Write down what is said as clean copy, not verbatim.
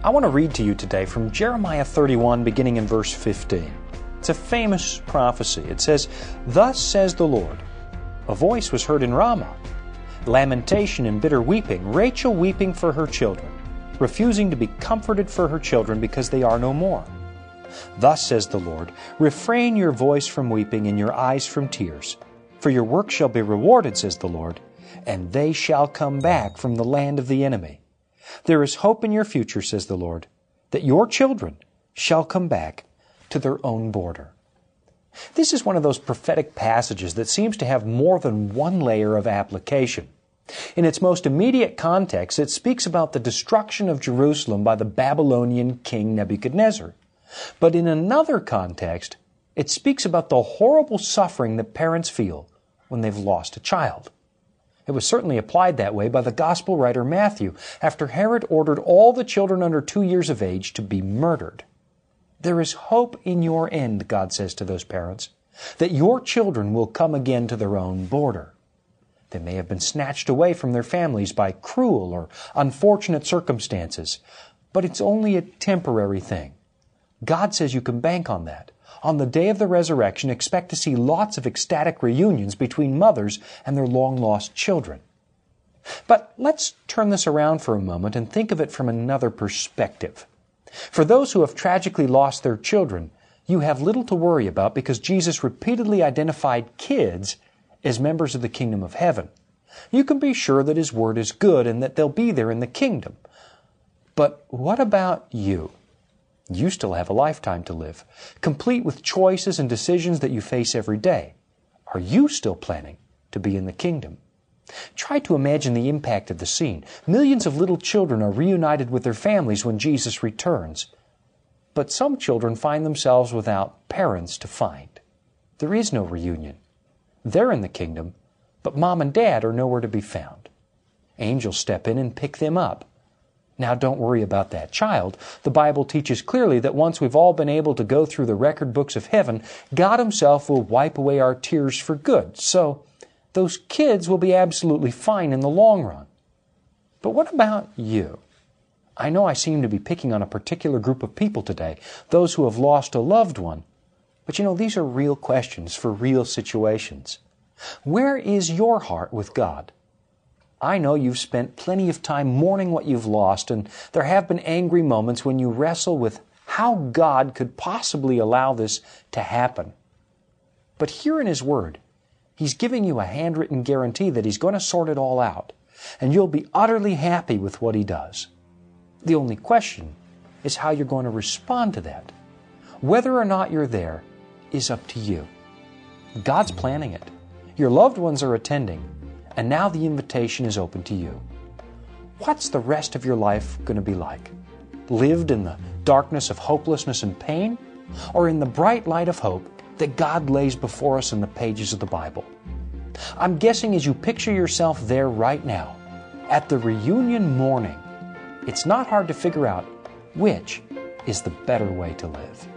I want to read to you today from Jeremiah 31, beginning in verse 15. It's a famous prophecy. It says, "Thus says the Lord, a voice was heard in Ramah, lamentation and bitter weeping, Rachel weeping for her children, refusing to be comforted for her children because they are no more. Thus says the Lord, refrain your voice from weeping and your eyes from tears, for your work shall be rewarded, says the Lord, and they shall come back from the land of the enemy. There is hope in your future, says the Lord, that your children shall come back to their own border." This is one of those prophetic passages that seems to have more than one layer of application. In its most immediate context, it speaks about the destruction of Jerusalem by the Babylonian king Nebuchadnezzar. But in another context, it speaks about the horrible suffering that parents feel when they've lost a child. It was certainly applied that way by the gospel writer Matthew after Herod ordered all the children under 2 years of age to be murdered. There is hope in your end, God says to those parents, that your children will come again to their own border. They may have been snatched away from their families by cruel or unfortunate circumstances, but it's only a temporary thing. God says you can bank on that. On the day of the resurrection, expect to see lots of ecstatic reunions between mothers and their long-lost children. But let's turn this around for a moment and think of it from another perspective. For those who have tragically lost their children, you have little to worry about because Jesus repeatedly identified kids as members of the kingdom of heaven. You can be sure that His word is good and that they'll be there in the kingdom. But what about you? You still have a lifetime to live, complete with choices and decisions that you face every day. Are you still planning to be in the kingdom? Try to imagine the impact of the scene. Millions of little children are reunited with their families when Jesus returns. But some children find themselves without parents to find. There is no reunion. They're in the kingdom, but mom and dad are nowhere to be found. Angels step in and pick them up. Now, don't worry about that child. The Bible teaches clearly that once we've all been able to go through the record books of heaven, God Himself will wipe away our tears for good. So, those kids will be absolutely fine in the long run. But what about you? I know I seem to be picking on a particular group of people today, those who have lost a loved one. But these are real questions for real situations. Where is your heart with God? I know you've spent plenty of time mourning what you've lost, and there have been angry moments when you wrestle with how God could possibly allow this to happen. But here in His Word, He's giving you a handwritten guarantee that He's going to sort it all out, and you'll be utterly happy with what He does. The only question is how you're going to respond to that. Whether or not you're there is up to you. God's planning it. Your loved ones are attending. And now the invitation is open to you. What's the rest of your life going to be like? Lived in the darkness of hopelessness and pain? Or in the bright light of hope that God lays before us in the pages of the Bible? I'm guessing as you picture yourself there right now, at the reunion morning, it's not hard to figure out which is the better way to live.